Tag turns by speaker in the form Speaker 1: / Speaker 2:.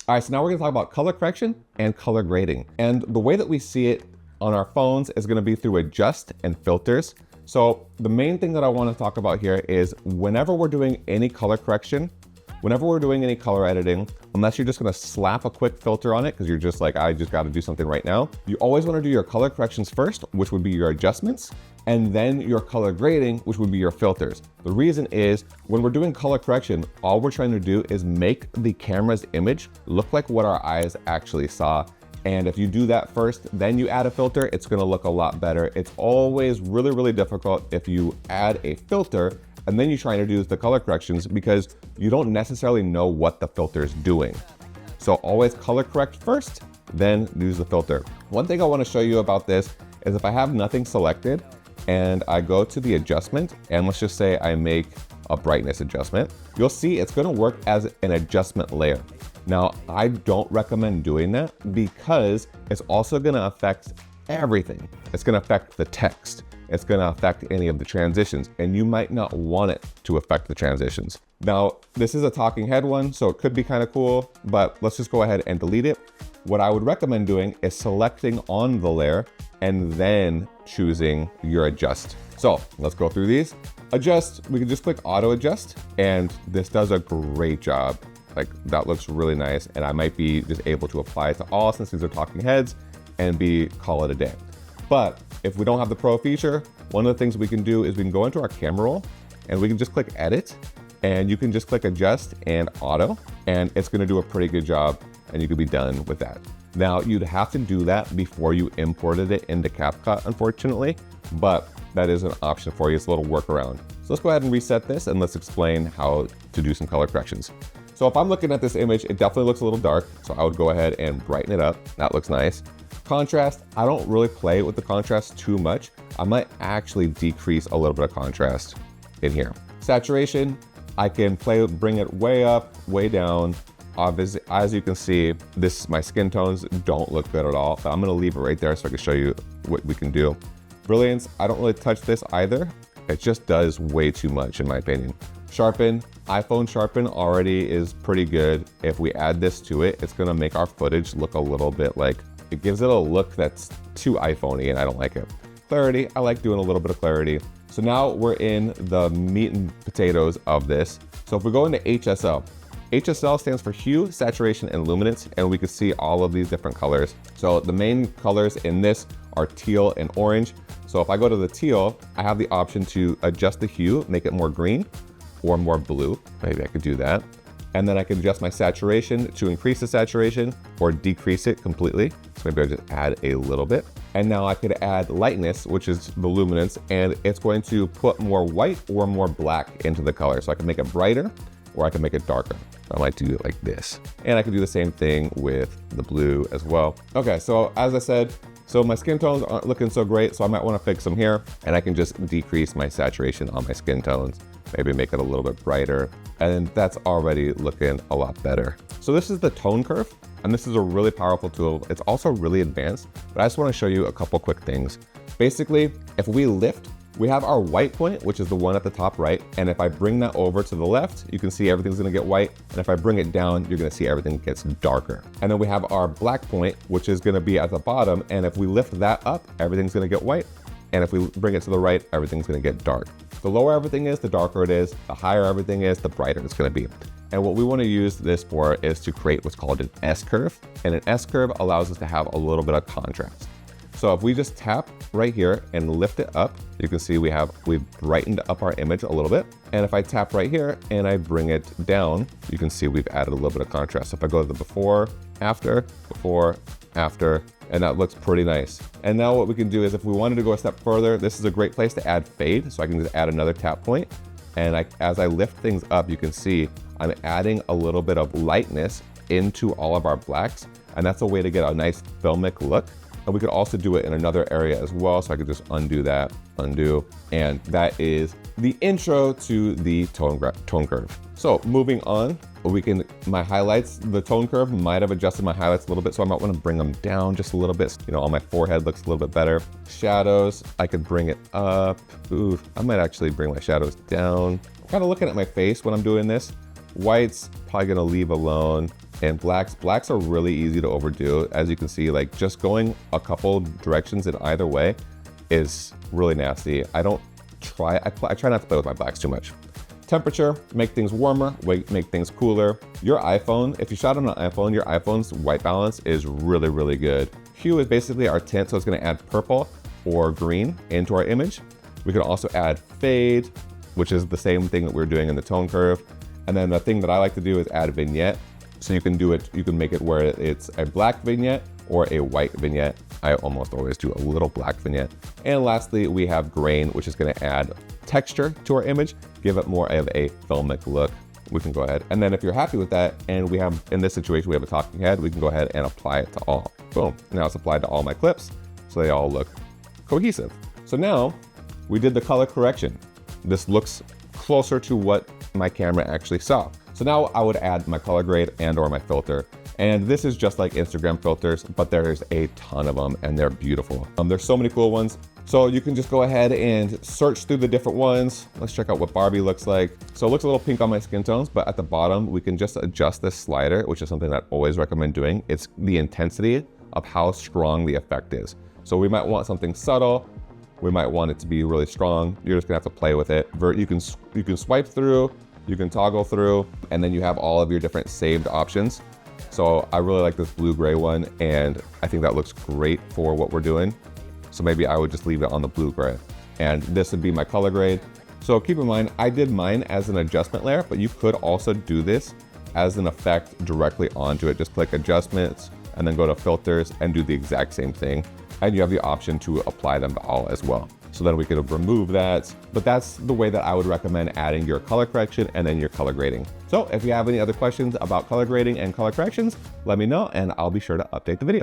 Speaker 1: All right, so now we're gonna talk about color correction and color grading. And the way that we see it on our phones is gonna be through adjust and filters. So the main thing that I wanna talk about here is whenever we're doing any color correction, whenever we're doing any color editing, unless you're just gonna slap a quick filter on it because you're just like, I just gotta do something right now, you always wanna do your color corrections first, which would be your adjustments, and then your color grading, which would be your filters. The reason is when we're doing color correction, all we're trying to do is make the camera's image look like what our eyes actually saw. And if you do that first, then you add a filter, it's gonna look a lot better. It's always really, really difficult if you add a filter and then you're trying to do the color corrections because you don't necessarily know what the filter is doing. So always color correct first, then use the filter. One thing I wanna show you about this is if I have nothing selected and I go to the adjustment, and let's just say I make a brightness adjustment, you'll see it's gonna work as an adjustment layer. Now, I don't recommend doing that because it's also gonna affect everything. It's gonna affect the text. It's gonna affect any of the transitions, and you might not want it to affect the transitions. Now, this is a talking head one, so it could be kind of cool, but let's just go ahead and delete it. What I would recommend doing is selecting on the layer and then choosing your adjust. So let's go through these. Adjust, we can just click auto adjust, and this does a great job. Like that looks really nice, and I might be just able to apply it to all since these are talking heads and call it a day. But if we don't have the pro feature, one of the things we can do is we can go into our camera roll and we can just click edit, and you can just click adjust and auto, and it's gonna do a pretty good job, and you could be done with that. Now, you'd have to do that before you imported it into CapCut, unfortunately, but that is an option for you. It's a little workaround. So let's go ahead and reset this and let's explain how to do some color corrections. So if I'm looking at this image, it definitely looks a little dark, so I would go ahead and brighten it up. That looks nice. Contrast, I don't really play with the contrast too much. I might actually decrease a little bit of contrast in here. Saturation, I can bring it way up, way down. Obviously, as you can see, my skin tones don't look good at all, but I'm gonna leave it right there so I can show you what we can do. Brilliance, I don't really touch this either. It just does way too much in my opinion. Sharpen, iPhone sharpen already is pretty good. If we add this to it, it's gonna make our footage look a little bit like, it gives it a look that's too iPhone-y and I don't like it. Clarity, I like doing a little bit of clarity. So now we're in the meat and potatoes of this. So if we go into HSL, HSL stands for hue, saturation, and luminance, and we can see all of these different colors. So the main colors in this are teal and orange. So if I go to the teal, I have the option to adjust the hue, make it more green or more blue. Maybe I could do that. And then I can adjust my saturation to increase the saturation or decrease it completely. So maybe I just add a little bit. And now I could add lightness, which is the luminance, and it's going to put more white or more black into the color. So I can make it brighter or I can make it darker. I might do it like this. And I can do the same thing with the blue as well. Okay, so as I said, so my skin tones aren't looking so great, so I might wanna fix them here, and I can just decrease my saturation on my skin tones, maybe make it a little bit brighter, and that's already looking a lot better. So this is the tone curve, and this is a really powerful tool. It's also really advanced, but I just wanna show you a couple quick things. Basically, if we lift, we have our white point, which is the one at the top right. And if I bring that over to the left, you can see everything's gonna get white. And if I bring it down, you're gonna see everything gets darker. And then we have our black point, which is gonna be at the bottom. And if we lift that up, everything's gonna get white. And if we bring it to the right, everything's gonna get dark. The lower everything is, the darker it is. The higher everything is, the brighter it's gonna be. And what we wanna use this for is to create what's called an S-curve. And an S-curve allows us to have a little bit of contrast. So if we just tap right here and lift it up, you can see we've brightened up our image a little bit. And if I tap right here and I bring it down, you can see we've added a little bit of contrast. So if I go to the before, after, and that looks pretty nice. And now what we can do is if we wanted to go a step further, this is a great place to add fade. So I can just add another tap point. And as I lift things up, you can see I'm adding a little bit of lightness into all of our blacks. And that's a way to get a nice filmic look. And we could also do it in another area as well. So I could just undo that, undo. And that is the intro to the tone curve. So moving on, my highlights, the tone curve might have adjusted my highlights a little bit. So I might want to bring them down just a little bit. You know, on my forehead looks a little bit better. Shadows, I could bring it up. Ooh, I might actually bring my shadows down. I'm kind of looking at my face when I'm doing this. Whites, probably gonna leave alone. and blacks are really easy to overdo. As you can see, like just going a couple directions in either way is really nasty. I try not to play with my blacks too much. Temperature, make things warmer, make things cooler. Your iPhone, if you shot on an iPhone, your iPhone's white balance is really, really good. Hue is basically our tint, so it's gonna add purple or green into our image. We can also add fade, which is the same thing that we're doing in the tone curve. And then the thing that I like to do is add vignette. So you can make it where it's a black vignette or a white vignette. I almost always do a little black vignette. And lastly, we have grain, which is gonna add texture to our image, give it more of a filmic look. We can go ahead. And then if you're happy with that, and we have, in this situation, we have a talking head, we can go ahead and apply it to all. Boom. Now it's applied to all my clips, so they all look cohesive. So now we did the color correction. This looks closer to what my camera actually saw. So now I would add my color grade and or my filter. And this is just like Instagram filters, but there's a ton of them and they're beautiful. There's so many cool ones. So you can just go ahead and search through the different ones. Let's check out what Barbie looks like. So it looks a little pink on my skin tones, but at the bottom, we can just adjust this slider, which is something that I always recommend doing. It's the intensity of how strong the effect is. So we might want something subtle. We might want it to be really strong. You're just gonna have to play with it. You can swipe through, you can toggle through, and then you have all of your different saved options. So I really like this blue-gray one, and I think that looks great for what we're doing. So maybe I would just leave it on the blue-gray. And this would be my color grade. So keep in mind, I did mine as an adjustment layer, but you could also do this as an effect directly onto it. Just click adjustments, and then go to filters and do the exact same thing. And you have the option to apply them to all as well. So then we could remove that. But that's the way that I would recommend adding your color correction and then your color grading. So if you have any other questions about color grading and color corrections, let me know and I'll be sure to update the video.